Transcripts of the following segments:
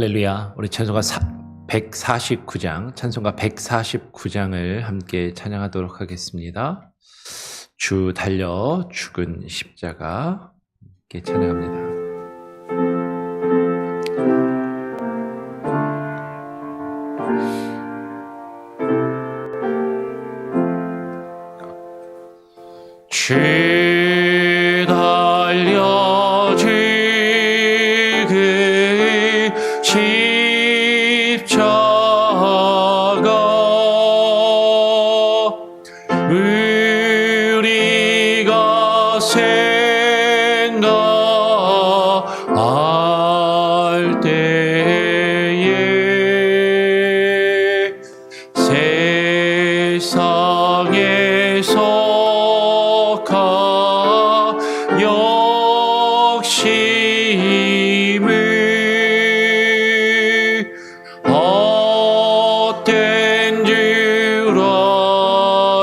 할렐루야. 우리 찬송가 149장, 찬송가 149장을 함께 찬양하도록 하겠습니다. 주 달려 죽은 십자가 함께 찬양합니다. 주 달려 죽은 십자가 우리가 생각할 때에 세상에서 욕심을 헛된 줄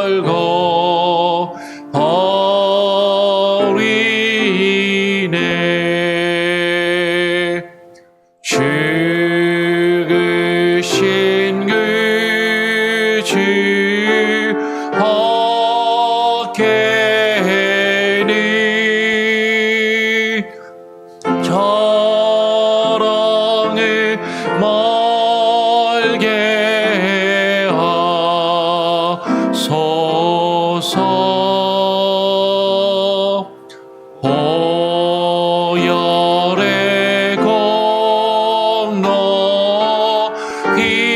알고 버리네. 죽으신 그 주 어깨니 저랑을 멀게 하소서. 보혈의 공로 힘입어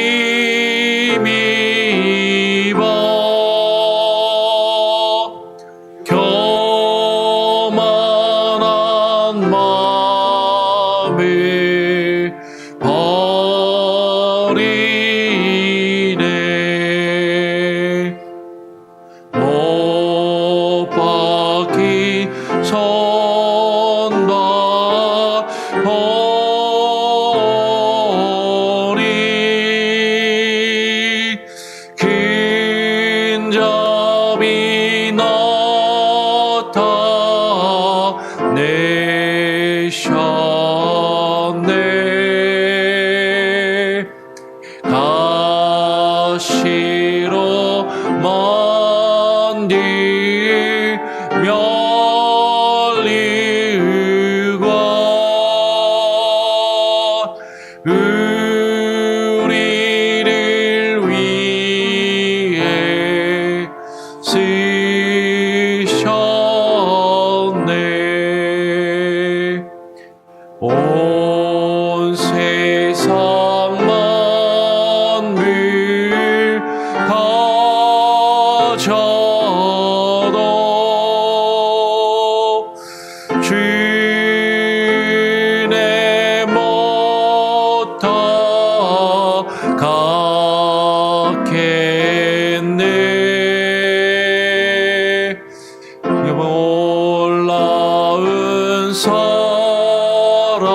교만한 마음을 버리네. 못 박히 손과 보리 근접이 나타내셨네. 가시로 만들 면리과 우리를 위해 쓰셨네. 온 세상 만물 가져도 주내 못 다가겠네. 놀라운 사랑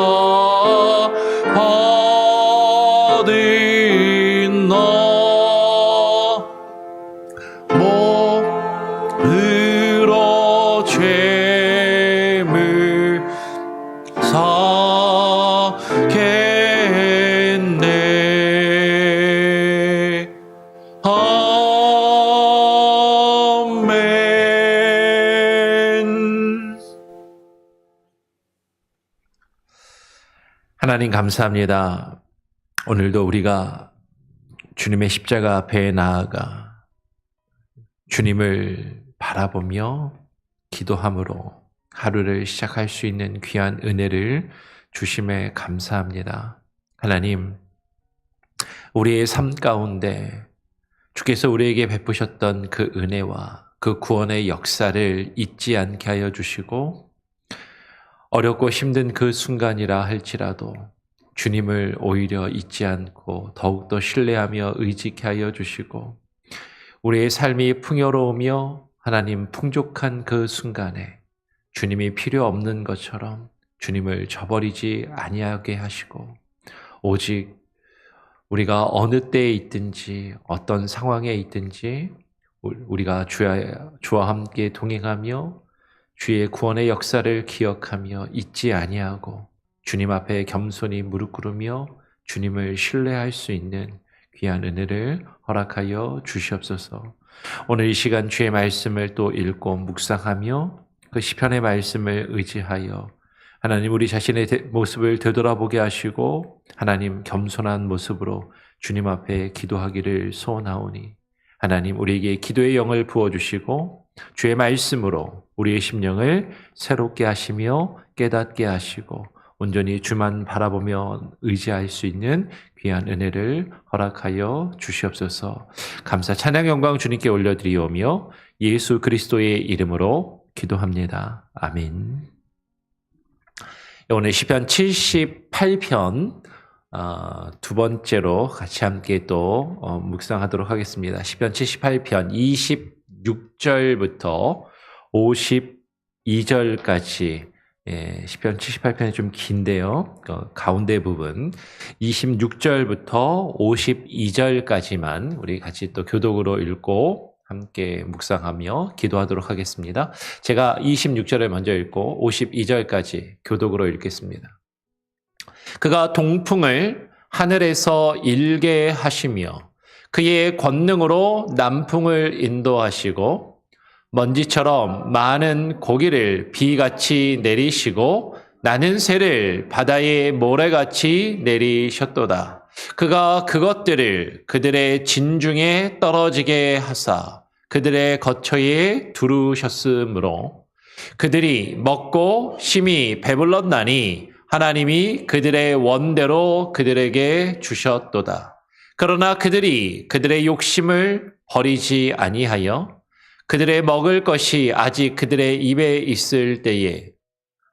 받은 나 몸으로 죄물 사겠네. 아멘. 하나님 감사합니다. 오늘도 우리가 주님의 십자가 앞에 나아가 주님을 바라보며 기도함으로 하루를 시작할 수 있는 귀한 은혜를 주심에 감사합니다. 하나님, 우리의 삶 가운데 주께서 우리에게 베푸셨던 그 은혜와 그 구원의 역사를 잊지 않게 하여 주시고, 어렵고 힘든 그 순간이라 할지라도 주님을 오히려 잊지 않고 더욱더 신뢰하며 의지케 하여 주시고, 우리의 삶이 풍요로우며 하나님 풍족한 그 순간에 주님이 필요 없는 것처럼 주님을 저버리지 아니하게 하시고, 오직 우리가 어느 때에 있든지 어떤 상황에 있든지 우리가 주와 함께 동행하며 주의 구원의 역사를 기억하며 잊지 아니하고 주님 앞에 겸손히 무릎 꿇으며 주님을 신뢰할 수 있는 귀한 은혜를 허락하여 주시옵소서. 오늘 이 시간 주의 말씀을 또 읽고 묵상하며 그 시편의 말씀을 의지하여 하나님 우리 자신의 모습을 되돌아보게 하시고 하나님 겸손한 모습으로 주님 앞에 기도하기를 소원하오니 하나님 우리에게 기도의 영을 부어주시고 주의 말씀으로 우리의 심령을 새롭게 하시며 깨닫게 하시고 온전히 주만 바라보며 의지할 수 있는 귀한 은혜를 허락하여 주시옵소서. 감사 찬양 영광 주님께 올려드리오며 예수 그리스도의 이름으로 기도합니다. 아멘. 오늘 시편 78편 두 번째로 같이 함께 또 묵상하도록 하겠습니다. 시편 78편 26절부터 52절까지 시편 78편이 좀 긴데요. 가운데 부분 26절부터 52절까지만 우리 같이 또 교독으로 읽고 함께 묵상하며 기도하도록 하겠습니다. 제가 26절을 먼저 읽고 52절까지 교독으로 읽겠습니다. 그가 동풍을 하늘에서 일게 하시며 그의 권능으로 남풍을 인도하시고 먼지처럼 많은 고기를 비같이 내리시고 나는 새를 바다의 모래같이 내리셨도다. 그가 그것들을 그들의 진중에 떨어지게 하사 그들의 거처에 두르셨으므로 그들이 먹고 심히 배불렀나니 하나님이 그들의 원대로 그들에게 주셨도다. 그러나 그들이 그들의 욕심을 버리지 아니하여 그들의 먹을 것이 아직 그들의 입에 있을 때에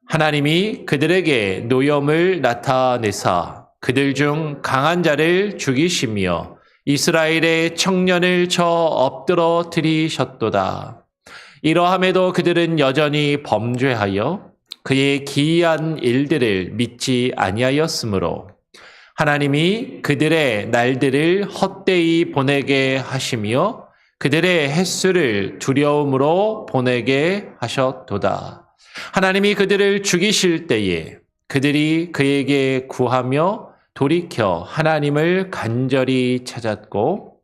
하나님이 그들에게 노염을 나타내사 그들 중 강한 자를 죽이시며 이스라엘의 청년을 쳐 엎드러뜨리셨도다. 이러함에도 그들은 여전히 범죄하여 그의 기이한 일들을 믿지 아니하였으므로 하나님이 그들의 날들을 헛되이 보내게 하시며 그들의 횟수를 두려움으로 보내게 하셨도다. 하나님이 그들을 죽이실 때에 그들이 그에게 구하며 돌이켜 하나님을 간절히 찾았고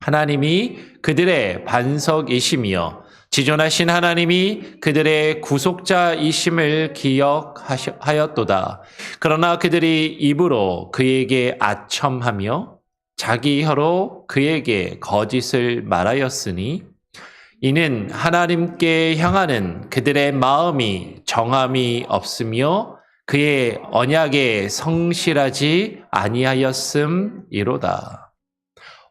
하나님이 그들의 반석이시며 지존하신 하나님이 그들의 구속자이심을 기억하였도다. 그러나 그들이 입으로 그에게 아첨하며 자기 혀로 그에게 거짓을 말하였으니 이는 하나님께 향하는 그들의 마음이 정함이 없으며 그의 언약에 성실하지 아니하였음이로다.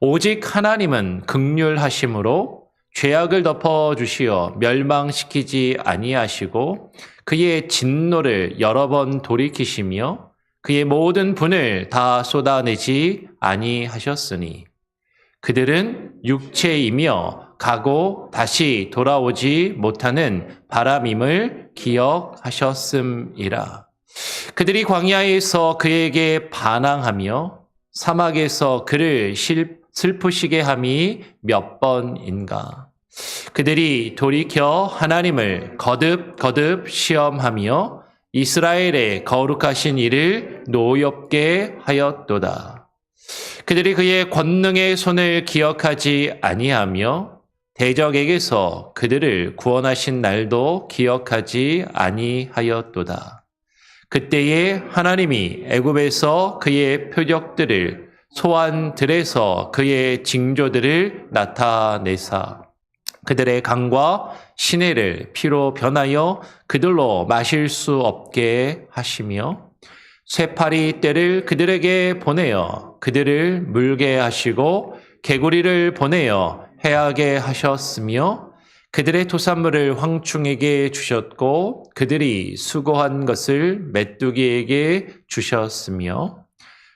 오직 하나님은 긍휼하심으로 죄악을 덮어주시어 멸망시키지 아니하시고 그의 진노를 여러 번 돌이키시며 그의 모든 분을 다 쏟아내지 아니하셨으니 그들은 육체이며 가고 다시 돌아오지 못하는 바람임을 기억하셨음이라. 그들이 광야에서 그에게 반항하며 사막에서 그를 슬프시게 함이 몇 번인가. 그들이 돌이켜 하나님을 거듭 시험하며 이스라엘의 거룩하신 이를 노엽게 하였도다. 그들이 그의 권능의 손을 기억하지 아니하며 대적에게서 그들을 구원하신 날도 기억하지 아니하였도다. 그때에 하나님이 애굽에서 그의 표적들을 소환들에서 그의 징조들을 나타내사 그들의 강과 시내를 피로 변하여 그들로 마실 수 없게 하시며 쇠파리 떼를 그들에게 보내어 그들을 물게 하시고 개구리를 보내어 해하게 하셨으며 그들의 토산물을 황충에게 주셨고 그들이 수고한 것을 메뚜기에게 주셨으며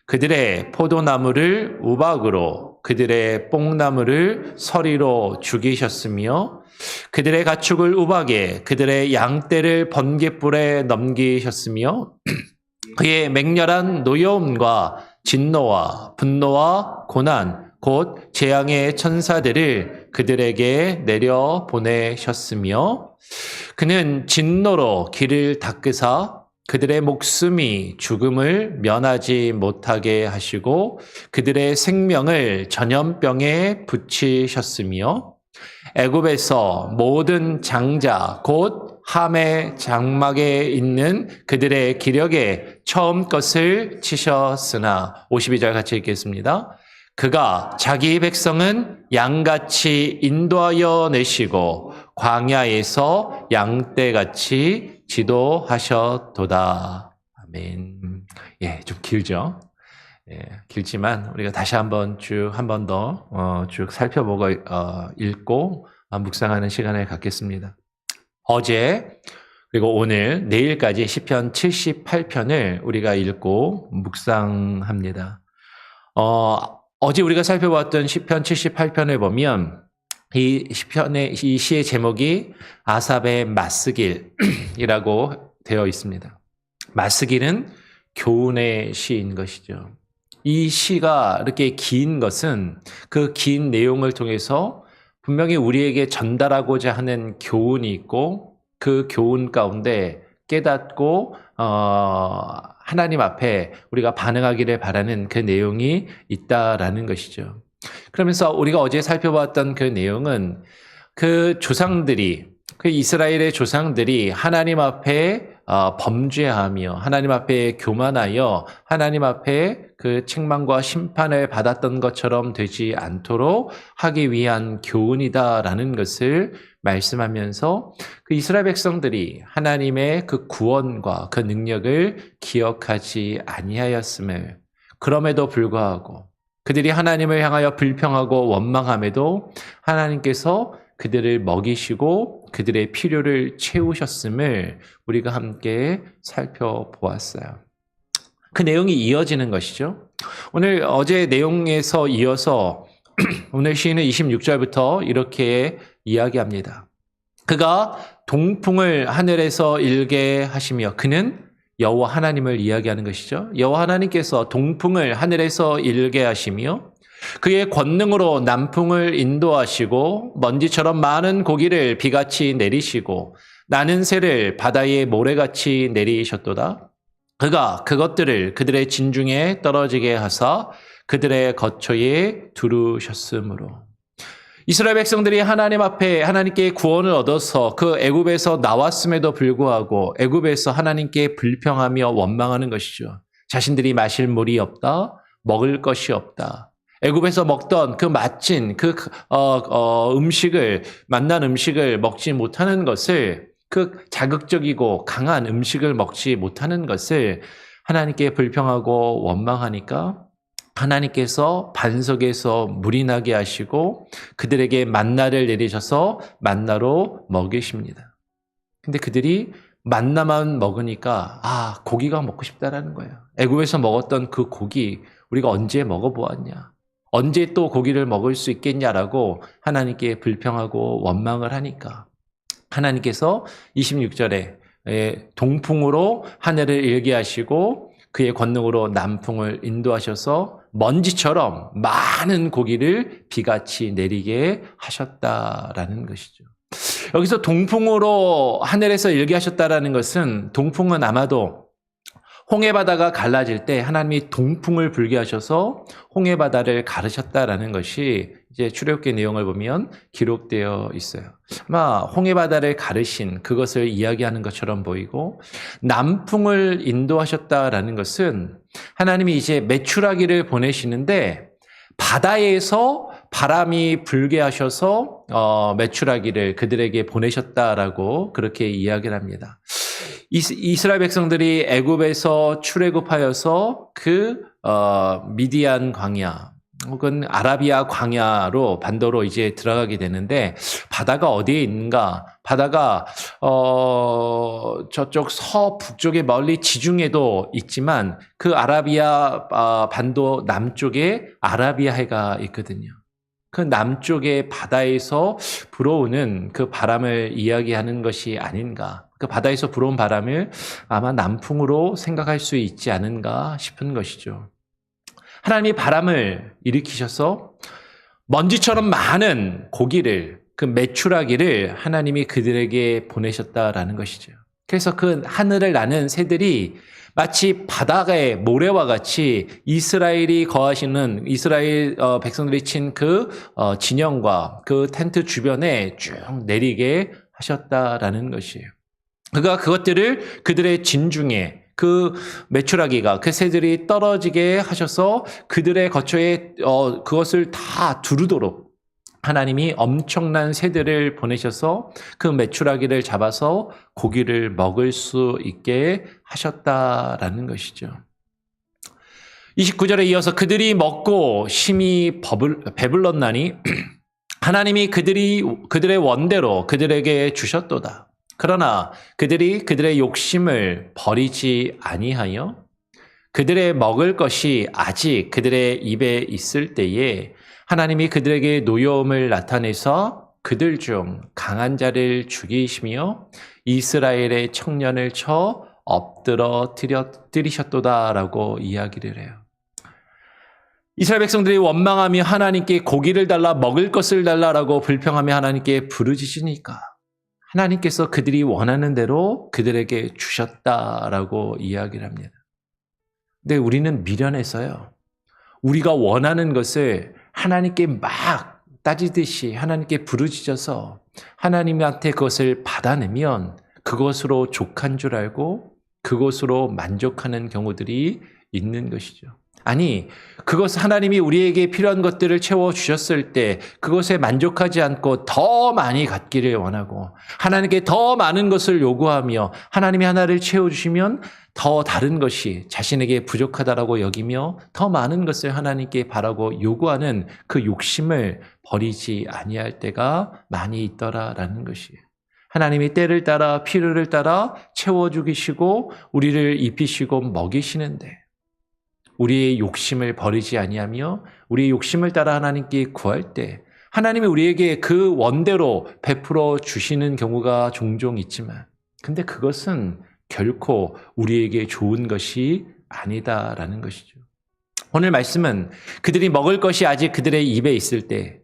그들의 포도나무를 우박으로 그들의 뽕나무를 서리로 죽이셨으며 그들의 가축을 우박에 그들의 양떼를 번갯불에 넘기셨으며 그의 맹렬한 노여움과 진노와 분노와 고난 곧 재앙의 천사들을 그들에게 내려 보내셨으며 그는 진노로 길을 닦으사 그들의 목숨이 죽음을 면하지 못하게 하시고 그들의 생명을 전염병에 붙이셨으며 애굽에서 모든 장자 곧 함의 장막에 있는 그들의 기력에 처음 것을 치셨으나 52절 같이 읽겠습니다. 그가 자기 백성은 양같이 인도하여 내시고 광야에서 양떼같이 지도하셨도다. 아멘. 예, 좀 길죠? 예, 길지만 우리가 다시 한번 쭉 한 번 더 쭉 살펴보고 읽고 묵상하는 시간을 갖겠습니다. 어제 그리고 오늘 내일까지 시편 78편을 우리가 읽고 묵상합니다. 어제 우리가 살펴봤던 시편 78편을 보면 이 시의 제목이 아삽의 맞쓰길이라고 되어 있습니다. 맞쓰길은 교훈의 시인 것이죠. 이 시가 이렇게 긴 것은 그 긴 내용을 통해서 분명히 우리에게 전달하고자 하는 교훈이 있고 그 교훈 가운데 깨닫고 하나님 앞에 우리가 반응하기를 바라는 그 내용이 있다라는 것이죠. 그러면서 우리가 어제 살펴봤던 그 내용은 그 조상들이 그 이스라엘의 조상들이 하나님 앞에 범죄하며 하나님 앞에 교만하여 하나님 앞에 그 책망과 심판을 받았던 것처럼 되지 않도록 하기 위한 교훈이다라는 것을 말씀하면서 그 이스라엘 백성들이 하나님의 그 구원과 그 능력을 기억하지 아니하였음을 그럼에도 불구하고 그들이 하나님을 향하여 불평하고 원망함에도 하나님께서 그들을 먹이시고 그들의 필요를 채우셨음을 우리가 함께 살펴보았어요. 그 내용이 이어지는 것이죠. 오늘 어제 내용에서 이어서 오늘 시인은 26절부터 이렇게 이야기합니다. 그가 동풍을 하늘에서 일게 하시며 그는 여호와 하나님을 이야기하는 것이죠. 여호와 하나님께서 동풍을 하늘에서 일게 하시며 그의 권능으로 남풍을 인도하시고 먼지처럼 많은 고기를 비같이 내리시고 나는 새를 바다의 모래같이 내리셨도다. 그가 그것들을 그들의 진중에 떨어지게 하사 그들의 거처에 두르셨으므로. 이스라엘 백성들이 하나님 앞에 하나님께 구원을 얻어서 그 애굽에서 나왔음에도 불구하고 애굽에서 하나님께 불평하며 원망하는 것이죠. 자신들이 마실 물이 없다, 먹을 것이 없다. 애굽에서 먹던 그 맛진 그 음식을 만난 음식을 먹지 못하는 것을 그 자극적이고 강한 음식을 먹지 못하는 것을 하나님께 불평하고 원망하니까 하나님께서 반석에서 물이 나게 하시고 그들에게 만나를 내리셔서 만나로 먹이십니다. 근데 그들이 만나만 먹으니까 고기가 먹고 싶다라는 거예요. 애굽에서 먹었던 그 고기 우리가 언제 먹어보았냐? 언제 또 고기를 먹을 수 있겠냐라고 하나님께 불평하고 원망을 하니까 하나님께서 26절에 동풍으로 하늘을 일게 하시고 그의 권능으로 남풍을 인도하셔서 먼지처럼 많은 고기를 비같이 내리게 하셨다라는 것이죠. 여기서 동풍으로 하늘에서 일게 하셨다라는 것은 동풍은 아마도 홍해바다가 갈라질 때 하나님이 동풍을 불게 하셔서 홍해바다를 가르셨다라는 것이 이제 출애굽기 내용을 보면 기록되어 있어요. 아마 홍해바다를 가르신 그것을 이야기하는 것처럼 보이고 남풍을 인도하셨다라는 것은 하나님이 이제 메추라기를 보내시는데 바다에서 바람이 불게 하셔서 메추라기를 그들에게 보내셨다라고 그렇게 이야기를 합니다. 이스라엘 백성들이 애굽에서 출애굽하여서 그 미디안 광야 혹은 아라비아 광야로 반도로 이제 들어가게 되는데 바다가 어디에 있는가? 바다가 저쪽 서북쪽에 멀리 지중해도 있지만 그 아라비아 반도 남쪽에 아라비아 해가 있거든요. 그 남쪽의 바다에서 불어오는 그 바람을 이야기하는 것이 아닌가. 그 바다에서 불어온 바람을 아마 남풍으로 생각할 수 있지 않은가 싶은 것이죠. 하나님이 바람을 일으키셔서 먼지처럼 많은 고기를 그 메추라기를 하나님이 그들에게 보내셨다라는 것이죠. 그래서 그 하늘을 나는 새들이 마치 바다의 모래와 같이 이스라엘이 거하시는 이스라엘 백성들이 친 그 진영과 그 텐트 주변에 쭉 내리게 하셨다라는 것이에요. 그가 그것들을 그들의 진중에 그 메추라기가 그 새들이 떨어지게 하셔서 그들의 거처에 그것을 다 두르도록 하나님이 엄청난 새들을 보내셔서 그 메추라기를 잡아서 고기를 먹을 수 있게 하셨다라는 것이죠. 29절에 이어서 그들이 먹고 심히 배불렀나니 하나님이 그들의 원대로 그들에게 주셨도다. 그러나 그들이 그들의 욕심을 버리지 아니하여 그들의 먹을 것이 아직 그들의 입에 있을 때에 하나님이 그들에게 노여움을 나타내서 그들 중 강한 자를 죽이시며 이스라엘의 청년을 쳐 엎드러 뜨리셨도다라고 이야기를 해요. 이스라엘 백성들이 원망하며 하나님께 고기를 달라 먹을 것을 달라라고 불평하며 하나님께 부르짖으니까 하나님께서 그들이 원하는 대로 그들에게 주셨다라고 이야기를 합니다. 근데 우리는 미련해서요. 우리가 원하는 것을 하나님께 막 따지듯이 하나님께 부르짖어서 하나님한테 그것을 받아내면 그것으로 족한 줄 알고 그것으로 만족하는 경우들이 있는 것이죠. 아니, 그것 하나님이 우리에게 필요한 것들을 채워주셨을 때 그것에 만족하지 않고 더 많이 갖기를 원하고 하나님께 더 많은 것을 요구하며 하나님이 하나를 채워주시면 더 다른 것이 자신에게 부족하다라고 여기며 더 많은 것을 하나님께 바라고 요구하는 그 욕심을 버리지 아니할 때가 많이 있더라라는 것이에요. 하나님이 때를 따라 필요를 따라 채워주시고 우리를 입히시고 먹이시는데 우리의 욕심을 버리지 아니하며 우리의 욕심을 따라 하나님께 구할 때 하나님이 우리에게 그 원대로 베풀어 주시는 경우가 종종 있지만 근데 그것은 결코 우리에게 좋은 것이 아니다라는 것이죠. 오늘 말씀은 그들이 먹을 것이 아직 그들의 입에 있을 때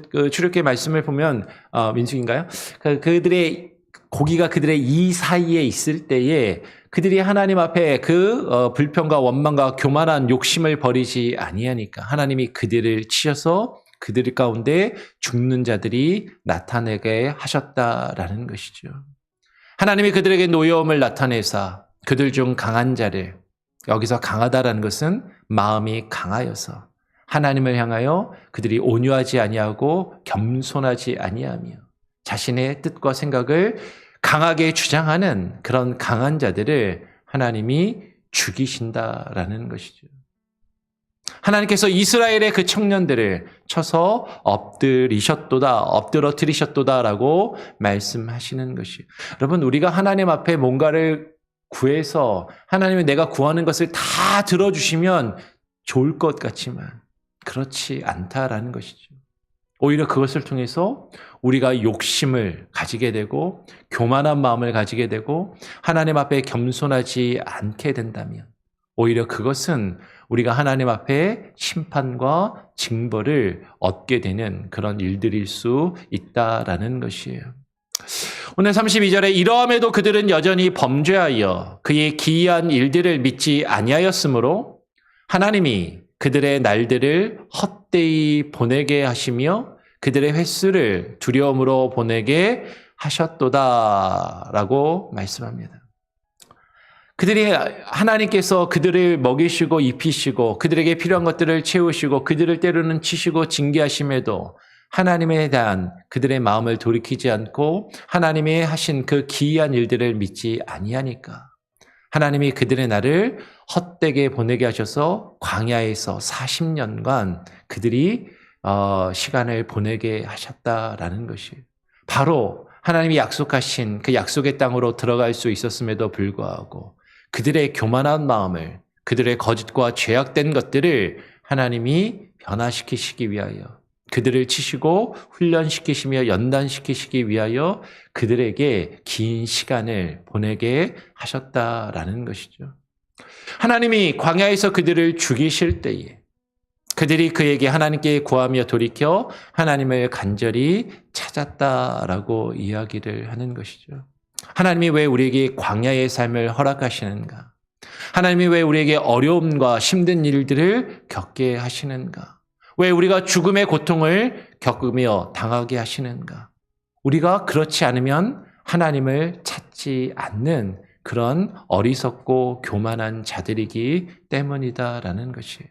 그 출애굽기 말씀을 보면 민수기인가요? 그들의 고기가 그들의 이 사이에 있을 때에 그들이 하나님 앞에 그 불평과 원망과 교만한 욕심을 버리지 아니하니까 하나님이 그들을 치셔서 그들 가운데 죽는 자들이 나타내게 하셨다라는 것이죠. 하나님이 그들에게 노여움을 나타내사 그들 중 강한 자를, 여기서 강하다라는 것은 마음이 강하여서 하나님을 향하여 그들이 온유하지 아니하고 겸손하지 아니하며 자신의 뜻과 생각을 강하게 주장하는 그런 강한 자들을 하나님이 죽이신다라는 것이죠. 하나님께서 이스라엘의 그 청년들을 쳐서 엎드러뜨리셨도다라고 말씀하시는 것이에요. 여러분, 우리가 하나님 앞에 뭔가를 구해서 하나님이 내가 구하는 것을 다 들어주시면 좋을 것 같지만 그렇지 않다라는 것이죠. 오히려 그것을 통해서 우리가 욕심을 가지게 되고 교만한 마음을 가지게 되고 하나님 앞에 겸손하지 않게 된다면 오히려 그것은 우리가 하나님 앞에 심판과 징벌을 얻게 되는 그런 일들일 수 있다라는 것이에요. 오늘 32절에 이러함에도 그들은 여전히 범죄하여 그의 기이한 일들을 믿지 아니하였으므로 하나님이 그들의 날들을 헛되이 보내게 하시며 그들의 횟수를 두려움으로 보내게 하셨도다라고 말씀합니다. 그들이 하나님께서 그들을 먹이시고 입히시고 그들에게 필요한 것들을 채우시고 그들을 때로는 치시고 징계하심에도 하나님에 대한 그들의 마음을 돌이키지 않고 하나님이 하신 그 기이한 일들을 믿지 아니하니까 하나님이 그들의 날을 헛되게 보내게 하셔서 광야에서 40년간 그들이 시간을 보내게 하셨다라는 것이에요. 바로 하나님이 약속하신 그 약속의 땅으로 들어갈 수 있었음에도 불구하고 그들의 교만한 마음을, 그들의 거짓과 죄악된 것들을 하나님이 변화시키시기 위하여 그들을 치시고 훈련시키시며 연단시키시기 위하여 그들에게 긴 시간을 보내게 하셨다라는 것이죠. 하나님이 광야에서 그들을 죽이실 때에 그들이 그에게 하나님께 구하며 돌이켜 하나님을 간절히 찾았다라고 이야기를 하는 것이죠. 하나님이 왜 우리에게 광야의 삶을 허락하시는가? 하나님이 왜 우리에게 어려움과 힘든 일들을 겪게 하시는가? 왜 우리가 죽음의 고통을 겪으며 당하게 하시는가? 우리가 그렇지 않으면 하나님을 찾지 않는 그런 어리석고 교만한 자들이기 때문이다라는 것이에요.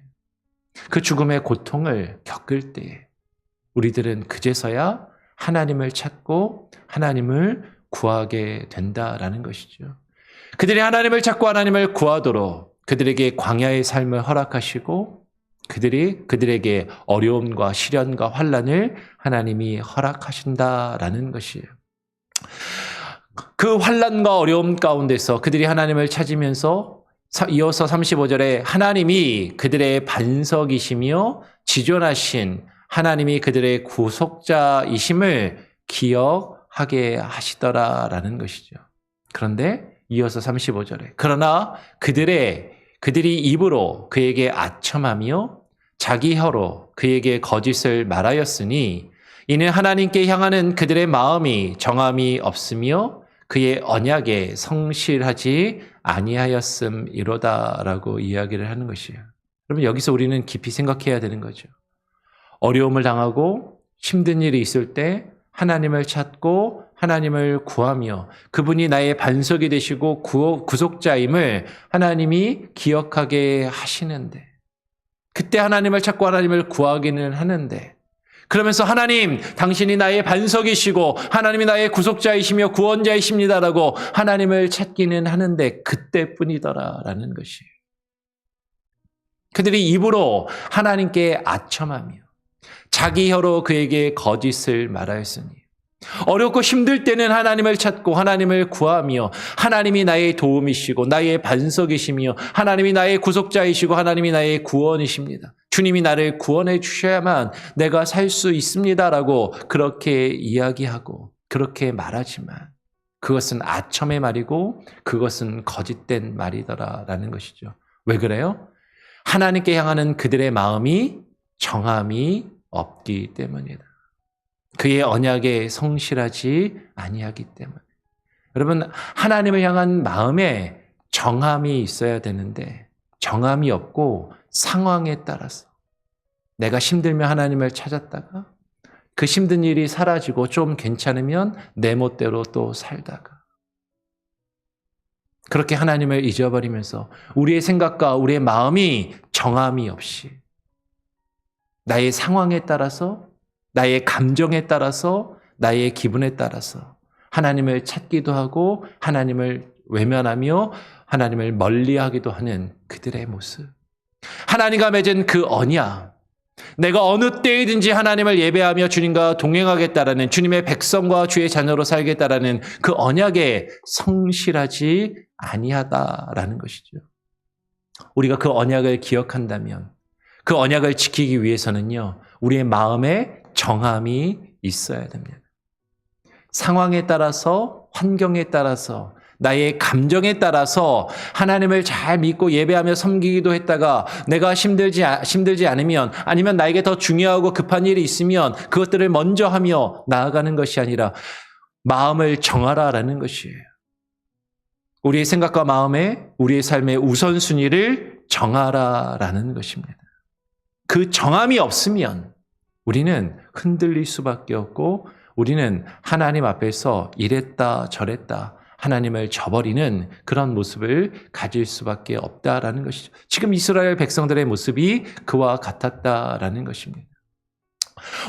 그 죽음의 고통을 겪을 때 우리들은 그제서야 하나님을 찾고 하나님을 구하게 된다라는 것이죠. 그들이 하나님을 찾고 하나님을 구하도록 그들에게 광야의 삶을 허락하시고 그들에게 어려움과 시련과 환난을 하나님이 허락하신다라는 것이에요. 그 환난과 어려움 가운데서 그들이 하나님을 찾으면서 이어서 35절에 하나님이 그들의 반석이시며 지존하신 하나님이 그들의 구속자이심을 기억하게 하시더라라는 것이죠. 그런데 이어서 35절에 그러나 그들이 입으로 그에게 아첨하며 자기 혀로 그에게 거짓을 말하였으니 이는 하나님께 향하는 그들의 마음이 정함이 없으며 그의 언약에 성실하지 아니하였음이로다라고 이야기를 하는 것이에요. 여러분 여기서 우리는 깊이 생각해야 되는 거죠. 어려움을 당하고 힘든 일이 있을 때 하나님을 찾고 하나님을 구하며 그분이 나의 반석이 되시고 구속자임을 하나님이 기억하게 하시는데 그때 하나님을 찾고 하나님을 구하기는 하는데 그러면서 하나님 당신이 나의 반석이시고 하나님이 나의 구속자이시며 구원자이십니다라고 하나님을 찾기는 하는데 그때뿐이더라라는 것이에요. 그들이 입으로 하나님께 아첨하며 자기 혀로 그에게 거짓을 말하였으니 어렵고 힘들 때는 하나님을 찾고 하나님을 구하며 하나님이 나의 도움이시고 나의 반석이시며 하나님이 나의 구속자이시고 하나님이 나의 구원이십니다. 주님이 나를 구원해 주셔야만 내가 살 수 있습니다라고 그렇게 이야기하고 그렇게 말하지만 그것은 아첨의 말이고 그것은 거짓된 말이더라라는 것이죠. 왜 그래요? 하나님께 향하는 그들의 마음이 정함이 없기 때문이다. 그의 언약에 성실하지 아니하기 때문에. 여러분 하나님을 향한 마음에 정함이 있어야 되는데 정함이 없고 상황에 따라서 내가 힘들면 하나님을 찾았다가 그 힘든 일이 사라지고 좀 괜찮으면 내 멋대로 또 살다가 그렇게 하나님을 잊어버리면서 우리의 생각과 우리의 마음이 정함이 없이 나의 상황에 따라서 나의 감정에 따라서 나의 기분에 따라서 하나님을 찾기도 하고 하나님을 외면하며 하나님을 멀리하기도 하는 그들의 모습. 하나님과 맺은 그 언약. 내가 어느 때이든지 하나님을 예배하며 주님과 동행하겠다라는 주님의 백성과 주의 자녀로 살겠다라는 그 언약에 성실하지 아니하다라는 것이죠. 우리가 그 언약을 기억한다면 그 언약을 지키기 위해서는요. 우리의 마음에 정함이 있어야 됩니다. 상황에 따라서 환경에 따라서 나의 감정에 따라서 하나님을 잘 믿고 예배하며 섬기기도 했다가 내가 힘들지 않으면 아니면 나에게 더 중요하고 급한 일이 있으면 그것들을 먼저 하며 나아가는 것이 아니라 마음을 정하라라는 것이에요. 우리의 생각과 마음에 우리의 삶의 우선순위를 정하라라는 것입니다. 그 정함이 없으면 우리는 흔들릴 수밖에 없고 우리는 하나님 앞에서 이랬다 저랬다 하나님을 저버리는 그런 모습을 가질 수밖에 없다라는 것이죠. 지금 이스라엘 백성들의 모습이 그와 같았다라는 것입니다.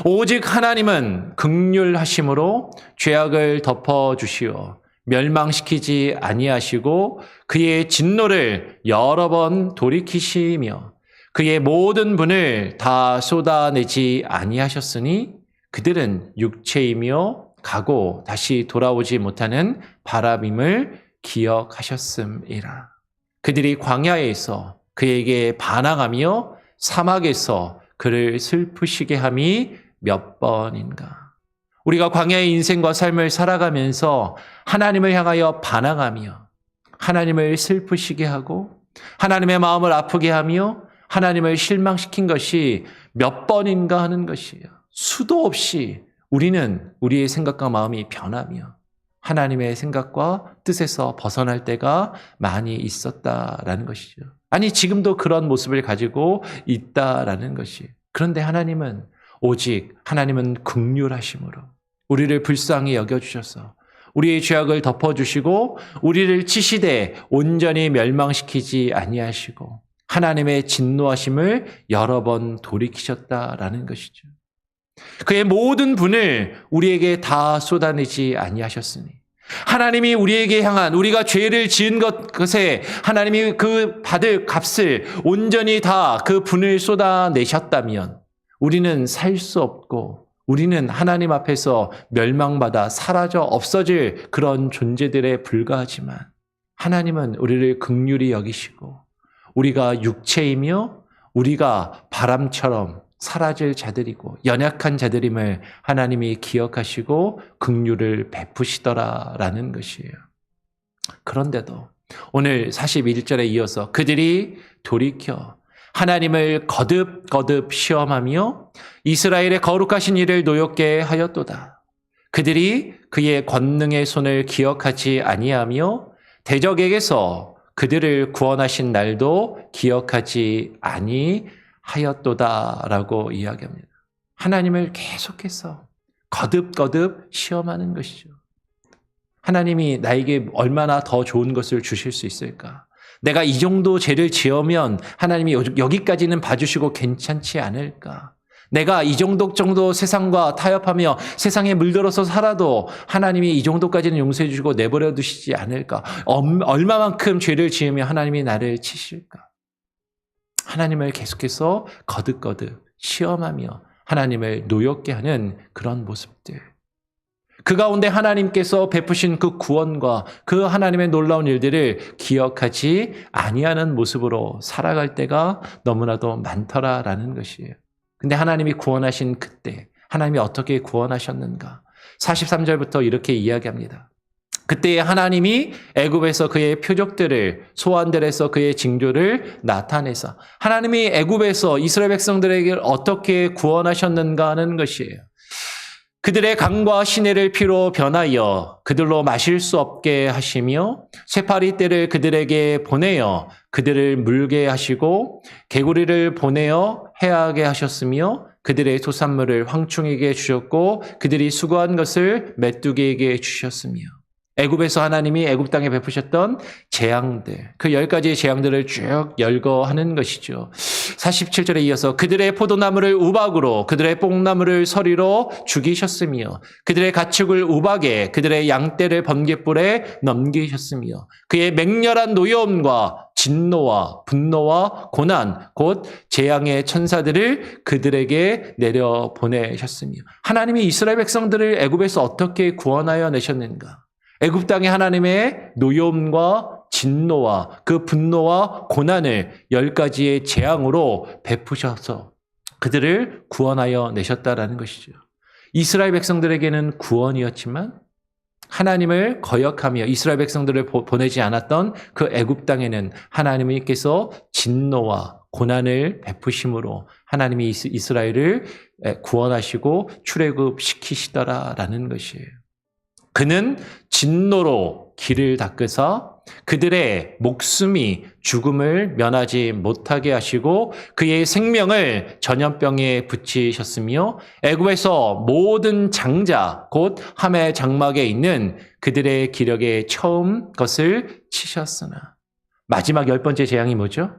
오직 하나님은 긍휼하심으로 죄악을 덮어주시어 멸망시키지 아니하시고 그의 진노를 여러 번 돌이키시며 그의 모든 분을 다 쏟아내지 아니하셨으니 그들은 육체이며 가고 다시 돌아오지 못하는 바람임을 기억하셨음이라. 그들이 광야에서 그에게 반항하며 사막에서 그를 슬프시게 함이 몇 번인가. 우리가 광야의 인생과 삶을 살아가면서 하나님을 향하여 반항하며 하나님을 슬프시게 하고 하나님의 마음을 아프게 하며 하나님을 실망시킨 것이 몇 번인가 하는 것이에요. 수도 없이 우리는 우리의 생각과 마음이 변하며 하나님의 생각과 뜻에서 벗어날 때가 많이 있었다라는 것이죠. 아니, 지금도 그런 모습을 가지고 있다라는 것이. 그런데 하나님은 오직 하나님은 긍휼하심으로 우리를 불쌍히 여겨주셔서 우리의 죄악을 덮어주시고 우리를 치시되 온전히 멸망시키지 아니하시고 하나님의 진노하심을 여러 번 돌이키셨다라는 것이죠. 그의 모든 분을 우리에게 다 쏟아내지 아니하셨으니 하나님이 우리에게 향한 우리가 죄를 지은 것에 하나님이 그 받을 값을 온전히 다 그 분을 쏟아내셨다면 우리는 살 수 없고 우리는 하나님 앞에서 멸망받아 사라져 없어질 그런 존재들에 불과하지만 하나님은 우리를 긍휼히 여기시고 우리가 육체이며 우리가 바람처럼 사라질 자들이고 연약한 자들임을 하나님이 기억하시고 긍휼을 베푸시더라라는 것이에요. 그런데도 오늘 41절에 이어서 그들이 돌이켜 하나님을 거듭 시험하며 이스라엘의 거룩하신 이를 노엽게 하였도다. 그들이 그의 권능의 손을 기억하지 아니하며 대적에게서 그들을 구원하신 날도 기억하지 아니하였도다라고 이야기합니다. 하나님을 계속해서 거듭 시험하는 것이죠. 하나님이 나에게 얼마나 더 좋은 것을 주실 수 있을까? 내가 이 정도 죄를 지으면 하나님이 여기까지는 봐주시고 괜찮지 않을까? 내가 이 정도 세상과 타협하며 세상에 물들어서 살아도 하나님이 이 정도까지는 용서해 주시고 내버려 두시지 않을까? 얼마만큼 죄를 지으면 하나님이 나를 치실까? 하나님을 계속해서 거듭 시험하며 하나님을 노엽게 하는 그런 모습들. 그 가운데 하나님께서 베푸신 그 구원과 그 하나님의 놀라운 일들을 기억하지 아니하는 모습으로 살아갈 때가 너무나도 많더라라는 것이에요. 근데 하나님이 구원하신 그때 하나님이 어떻게 구원하셨는가? 43절부터 이렇게 이야기합니다. 그때 하나님이 애굽에서 그의 표적들을 소환들에서 그의 징조를 나타내서 하나님이 애굽에서 이스라엘 백성들에게 어떻게 구원하셨는가 하는 것이에요. 그들의 강과 시내를 피로 변하여 그들로 마실 수 없게 하시며 쇠파리 떼를 그들에게 보내어 그들을 물게 하시고 개구리를 보내어 해하게 하셨으며 그들의 소산물을 황충에게 주셨고 그들이 수고한 것을 메뚜기에게 주셨으며 애굽에서 하나님이 애굽 땅에 베푸셨던 재앙들, 그 10가지의 재앙들을 쭉 열거하는 것이죠. 47절에 이어서 그들의 포도나무를 우박으로 그들의 뽕나무를 서리로 죽이셨으며 그들의 가축을 우박에 그들의 양떼를 번갯불에 넘기셨으며 그의 맹렬한 노여움과 진노와 분노와 고난 곧 재앙의 천사들을 그들에게 내려 보내셨으며 하나님이 이스라엘 백성들을 애굽에서 어떻게 구원하여 내셨는가? 애굽 땅에 하나님의 노여움과 진노와 그 분노와 고난을 10가지의 재앙으로 베푸셔서 그들을 구원하여 내셨다라는 것이죠. 이스라엘 백성들에게는 구원이었지만 하나님을 거역하며 이스라엘 백성들을 보내지 않았던 그 애굽 땅에는 하나님께서 진노와 고난을 베푸심으로 하나님이 이스라엘을 구원하시고 출애굽시키시더라라는 것이에요. 그는 진노로 길을 닦으사 그들의 목숨이 죽음을 면하지 못하게 하시고 그의 생명을 전염병에 붙이셨으며 애굽에서 모든 장자 곧 함의 장막에 있는 그들의 기력에 처음 것을 치셨으나 마지막 10번째 재앙이 뭐죠?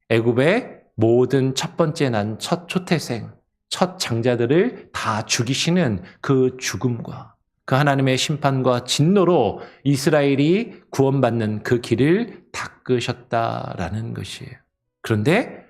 애굽의 모든 첫 번째 난 첫 초태생, 첫 장자들을 다 죽이시는 그 죽음과 그 하나님의 심판과 진노로 이스라엘이 구원받는 그 길을 닦으셨다라는 것이에요. 그런데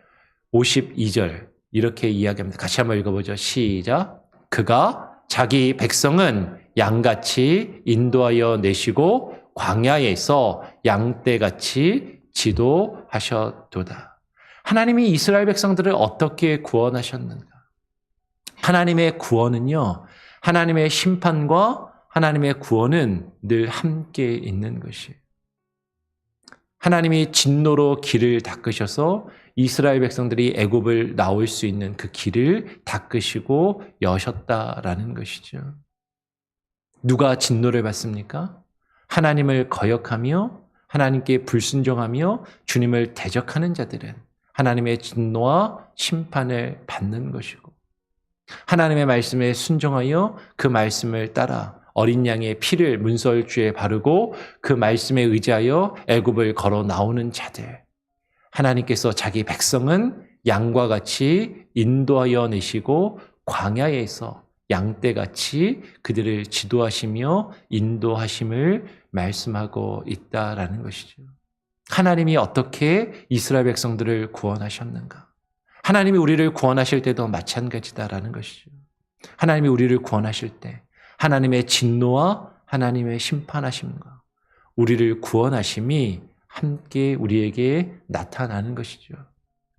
52절 이렇게 이야기합니다. 같이 한번 읽어보죠. 시작. 그가 자기 백성은 양같이 인도하여 내시고 광야에서 양떼같이 지도하셨도다. 하나님이 이스라엘 백성들을 어떻게 구원하셨는가? 하나님의 구원은요. 하나님의 심판과 하나님의 구원은 늘 함께 있는 것이에요. 하나님이 진노로 길을 닦으셔서 이스라엘 백성들이 애굽을 나올 수 있는 그 길을 닦으시고 여셨다라는 것이죠. 누가 진노를 받습니까? 하나님을 거역하며 하나님께 불순종하며 주님을 대적하는 자들은 하나님의 진노와 심판을 받는 것이고, 하나님의 말씀에 순종하여 그 말씀을 따라 어린 양의 피를 문설주에 바르고 그 말씀에 의지하여 애굽을 걸어 나오는 자들, 하나님께서 자기 백성은 양과 같이 인도하여 내시고 광야에서 양떼같이 그들을 지도하시며 인도하심을 말씀하고 있다라는 것이죠. 하나님이 어떻게 이스라엘 백성들을 구원하셨는가? 하나님이 우리를 구원하실 때도 마찬가지다라는 것이죠. 하나님이 우리를 구원하실 때 하나님의 진노와 하나님의 심판하심과 우리를 구원하심이 함께 우리에게 나타나는 것이죠.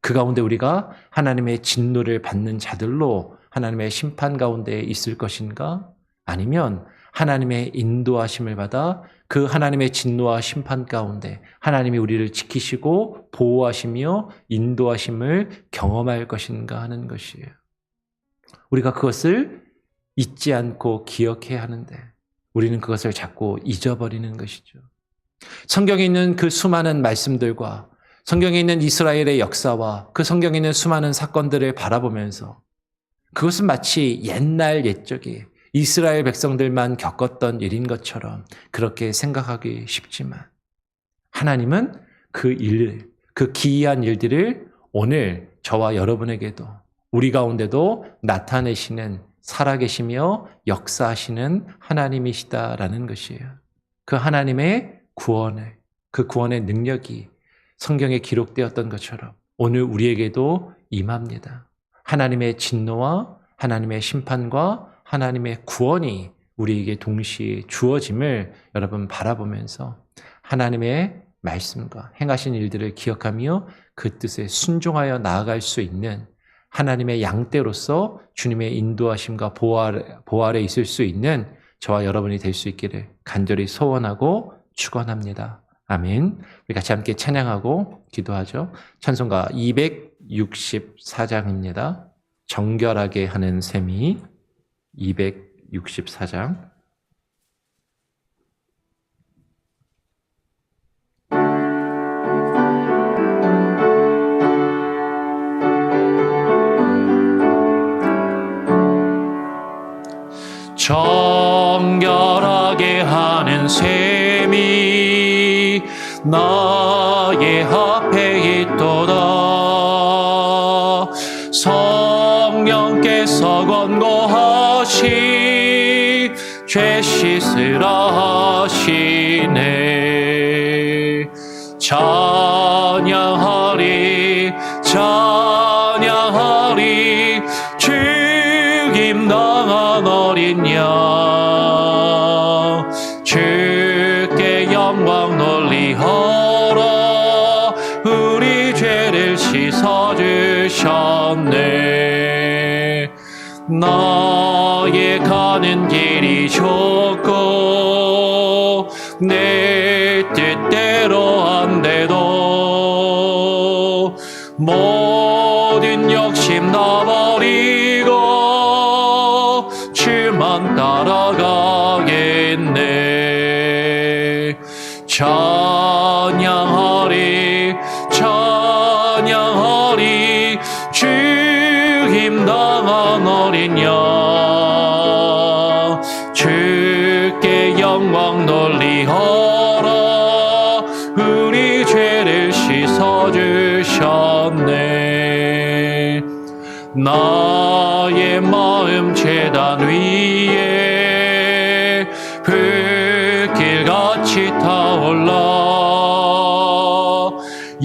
그 가운데 우리가 하나님의 진노를 받는 자들로 하나님의 심판 가운데 있을 것인가? 아니면 하나님의 인도하심을 받아 그 하나님의 진노와 심판 가운데 하나님이 우리를 지키시고 보호하시며 인도하심을 경험할 것인가 하는 것이에요. 우리가 그것을 잊지 않고 기억해야 하는데 우리는 그것을 자꾸 잊어버리는 것이죠. 성경에 있는 그 수많은 말씀들과 성경에 있는 이스라엘의 역사와 그 성경에 있는 수많은 사건들을 바라보면서 그것은 마치 옛날 옛적에 이스라엘 백성들만 겪었던 일인 것처럼 그렇게 생각하기 쉽지만, 하나님은 그 기이한 일들을 오늘 저와 여러분에게도 우리 가운데도 나타내시는 살아계시며 역사하시는 하나님이시다라는 것이에요. 그 하나님의 구원을, 그 구원의 능력이 성경에 기록되었던 것처럼 오늘 우리에게도 임합니다. 하나님의 진노와 하나님의 심판과 하나님의 구원이 우리에게 동시에 주어짐을 여러분 바라보면서 하나님의 말씀과 행하신 일들을 기억하며 그 뜻에 순종하여 나아갈 수 있는 하나님의 양떼로서 주님의 인도하심과 보호 아래 있을 수 있는 저와 여러분이 될 수 있기를 간절히 소원하고 축원합니다. 아멘. 우리 같이 함께 찬양하고 기도하죠. 찬송가 264장입니다. 정결하게 하는 셈이 264장. 정결하게 하는 셈이 나의 앞에 있도다. 성령께서 권고하시 죄 씻으라 하시네. 찬양하리 찬양하리 죽임당한 어린 양, 주께 영광 돌리하라. 우리 죄를 씻어주셨네. 나의 가는 길이 좁고 내 뜻대로 안 돼도 모든 욕심 다 버리고 주만 따라가겠네. 찬양하리 찬양하리 죽임당한 어린 양, 주께 영광 돌리하라. 우리 죄를 씻어주셨네. 나의 마음 제단 위에 불길같이 타올라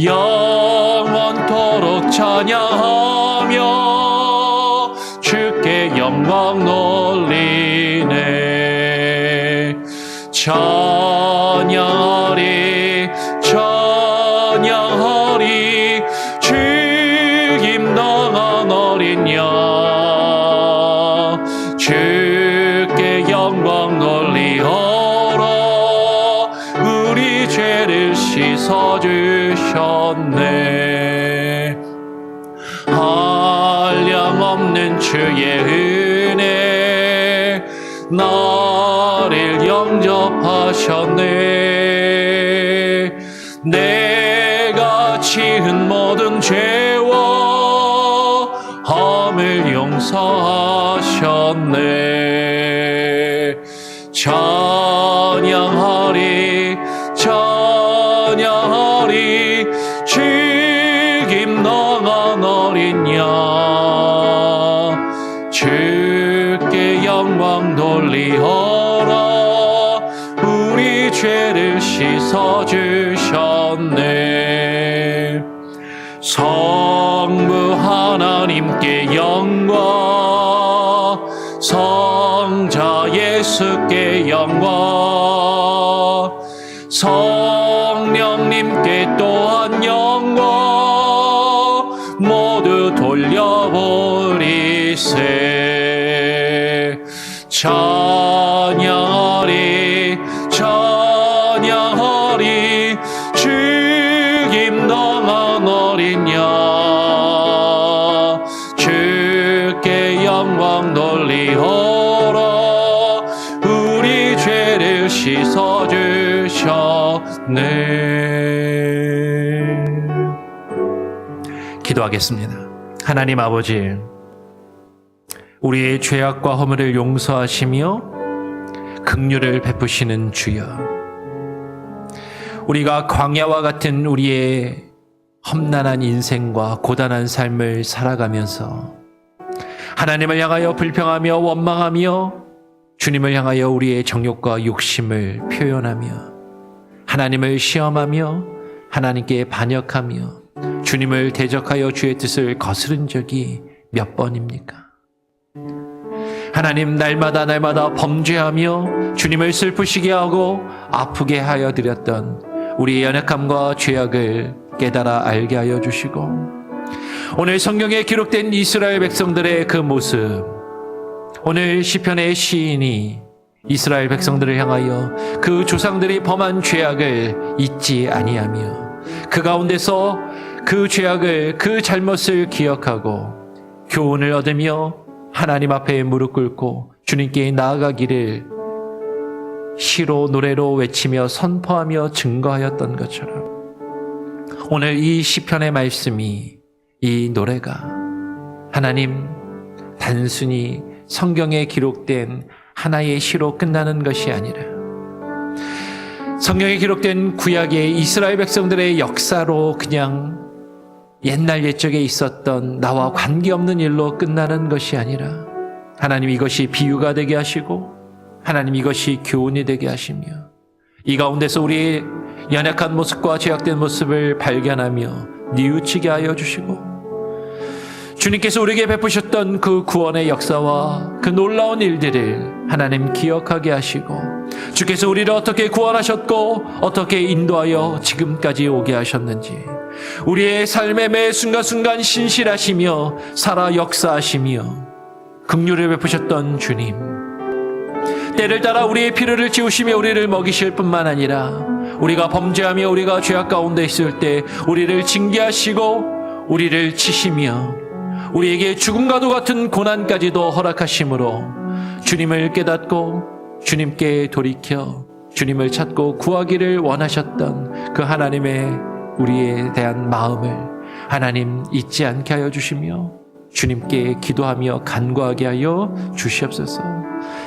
영원토록 찬양하며 주께 영광 돌리네. 찬양하리 찬양하리 죽임당한 어린 양, 주께 영광 돌리하라. 우리 죄를 씻어주셨네. 한량없는 주의 은혜 나를 영접 용서하셨네. 내가 지은 모든 죄와 함을 용서하셨네. 찬양하리 찬양하리 죽임 당한 어린 양 주께 영광 돌리어라. 우리 죄를 씻어주셨네. 성부 하나님께 영광, 성자 예수께 영광, 성령님께 또한 영광 모두 돌려버리세. 찬양하리 찬양하리 죽임 당한 어린 양 주께 영광 돌리어라. 우리 죄를 씻어주셨네. 기도하겠습니다. 하나님 아버지, 우리의 죄악과 허물을 용서하시며 긍휼을 베푸시는 주여, 우리가 광야와 같은 우리의 험난한 인생과 고단한 삶을 살아가면서 하나님을 향하여 불평하며 원망하며 주님을 향하여 우리의 정욕과 욕심을 표현하며 하나님을 시험하며 하나님께 반역하며 주님을 대적하여 주의 뜻을 거스른 적이 몇 번입니까? 하나님, 날마다 범죄하며 주님을 슬프시게 하고 아프게 하여 드렸던 우리의 연약함과 죄악을 깨달아 알게 하여 주시고, 오늘 성경에 기록된 이스라엘 백성들의 그 모습, 오늘 시편의 시인이 이스라엘 백성들을 향하여 그 조상들이 범한 죄악을 잊지 아니하며 그 가운데서 그 죄악을, 그 잘못을 기억하고 교훈을 얻으며 하나님 앞에 무릎 꿇고 주님께 나아가기를 시로 노래로 외치며 선포하며 증거하였던 것처럼, 오늘 이 시편의 말씀이, 이 노래가 하나님 단순히 성경에 기록된 하나의 시로 끝나는 것이 아니라 성경에 기록된 구약의 이스라엘 백성들의 역사로 그냥 옛날 옛적에 있었던 나와 관계없는 일로 끝나는 것이 아니라, 하나님 이것이 비유가 되게 하시고 하나님 이것이 교훈이 되게 하시며 이 가운데서 우리의 연약한 모습과 죄악된 모습을 발견하며 뉘우치게 하여 주시고, 주님께서 우리에게 베푸셨던 그 구원의 역사와 그 놀라운 일들을 하나님 기억하게 하시고, 주께서 우리를 어떻게 구원하셨고 어떻게 인도하여 지금까지 오게 하셨는지, 우리의 삶의 매 순간순간 신실하시며 살아 역사하시며 긍휼을 베푸셨던 주님, 때를 따라 우리의 필요를 채우시며 우리를 먹이실 뿐만 아니라 우리가 범죄하며 우리가 죄악 가운데 있을 때 우리를 징계하시고 우리를 치시며 우리에게 죽음과도 같은 고난까지도 허락하심으로 주님을 깨닫고 주님께 돌이켜 주님을 찾고 구하기를 원하셨던 그 하나님의 우리에 대한 마음을 하나님 잊지 않게 하여 주시며 주님께 기도하며 간구하게 하여 주시옵소서.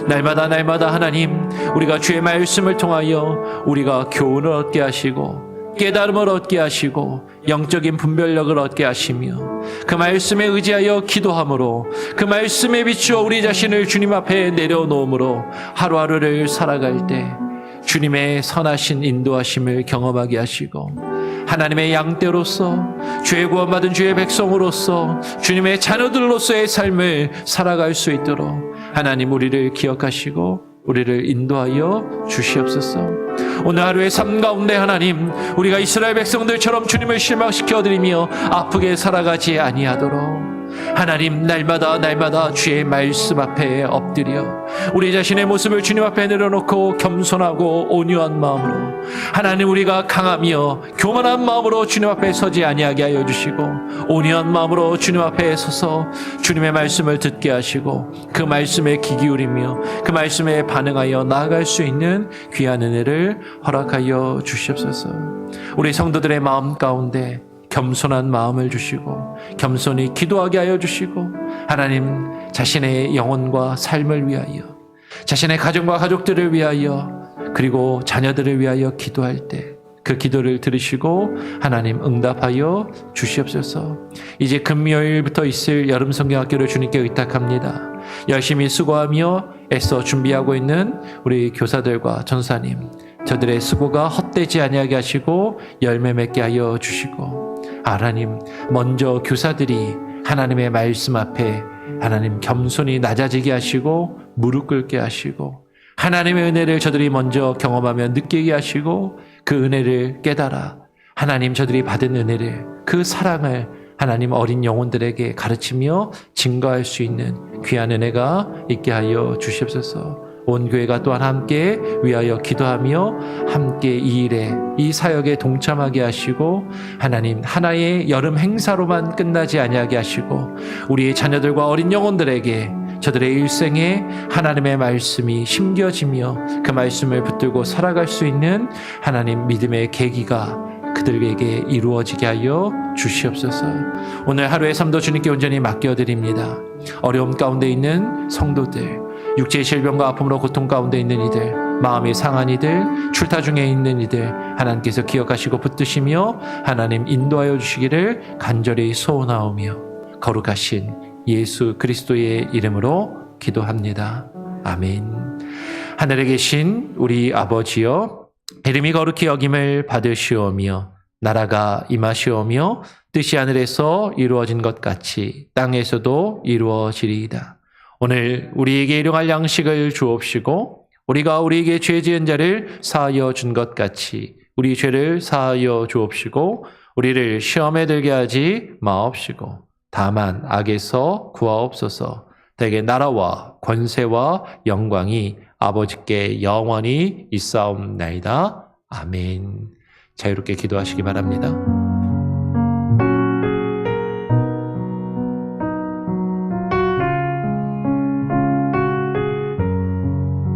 날마다 하나님, 우리가 주의 말씀을 통하여 우리가 교훈을 얻게 하시고 깨달음을 얻게 하시고 영적인 분별력을 얻게 하시며 그 말씀에 의지하여 기도함으로 그 말씀에 비추어 우리 자신을 주님 앞에 내려놓음으로 하루하루를 살아갈 때 주님의 선하신 인도하심을 경험하게 하시고 하나님의 양떼로서 죄 구원받은 주의 백성으로서 주님의 자녀들로서의 삶을 살아갈 수 있도록 하나님 우리를 기억하시고 우리를 인도하여 주시옵소서. 오늘 하루의 삶 가운데 하나님, 우리가 이스라엘 백성들처럼 주님을 실망시켜드리며 아프게 살아가지 아니하도록 하나님, 날마다 주의 말씀 앞에 엎드려 우리 자신의 모습을 주님 앞에 내려놓고 겸손하고 온유한 마음으로, 하나님, 우리가 강하며 교만한 마음으로 주님 앞에 서지 아니하게 하여 주시고, 온유한 마음으로 주님 앞에 서서 주님의 말씀을 듣게 하시고 그 말씀에 귀 기울이며 그 말씀에 반응하여 나아갈 수 있는 귀한 은혜를 허락하여 주시옵소서. 우리 성도들의 마음 가운데 겸손한 마음을 주시고 겸손히 기도하게 하여 주시고, 하나님, 자신의 영혼과 삶을 위하여, 자신의 가정과 가족들을 위하여, 그리고 자녀들을 위하여 기도할 때 그 기도를 들으시고 하나님 응답하여 주시옵소서. 이제 금요일부터 있을 여름 성경학교를 주님께 의탁합니다. 열심히 수고하며 애써 준비하고 있는 우리 교사들과 전사님, 저들의 수고가 헛되지 아니하게 하시고 열매 맺게 하여 주시고, 하나님, 먼저 교사들이 하나님의 말씀 앞에 하나님 겸손히 낮아지게 하시고 무릎 꿇게 하시고, 하나님의 은혜를 저들이 먼저 경험하며 느끼게 하시고 그 은혜를 깨달아 하나님, 저들이 받은 은혜를, 그 사랑을 하나님 어린 영혼들에게 가르치며 증거할 수 있는 귀한 은혜가 있게 하여 주시옵소서. 온 교회가 또한 함께 위하여 기도하며 함께 이 일에, 이 사역에 동참하게 하시고, 하나님, 하나의 여름 행사로만 끝나지 아니하게 하시고 우리의 자녀들과 어린 영혼들에게 저들의 일생에 하나님의 말씀이 심겨지며 그 말씀을 붙들고 살아갈 수 있는 하나님 믿음의 계기가 그들에게 이루어지게 하여 주시옵소서. 오늘 하루의 삶도 주님께 온전히 맡겨드립니다. 어려움 가운데 있는 성도들, 육체의 질병과 아픔으로 고통 가운데 있는 이들, 마음이 상한 이들, 출타 중에 있는 이들, 하나님께서 기억하시고 붙드시며 하나님 인도하여 주시기를 간절히 소원하오며 거룩하신 예수 그리스도의 이름으로 기도합니다. 아멘. 하늘에 계신 우리 아버지여, 이름이 거룩히 여김을 받으시오며 나라가 임하시오며 뜻이 하늘에서 이루어진 것 같이 땅에서도 이루어지리이다. 오늘 우리에게 일용할 양식을 주옵시고 우리가 우리에게 죄 지은 자를 사하여 준 것 같이 우리 죄를 사하여 주옵시고 우리를 시험에 들게 하지 마옵시고 다만 악에서 구하옵소서. 대개 나라와 권세와 영광이 아버지께 영원히 있사옵나이다. 아멘. 자유롭게 기도하시기 바랍니다.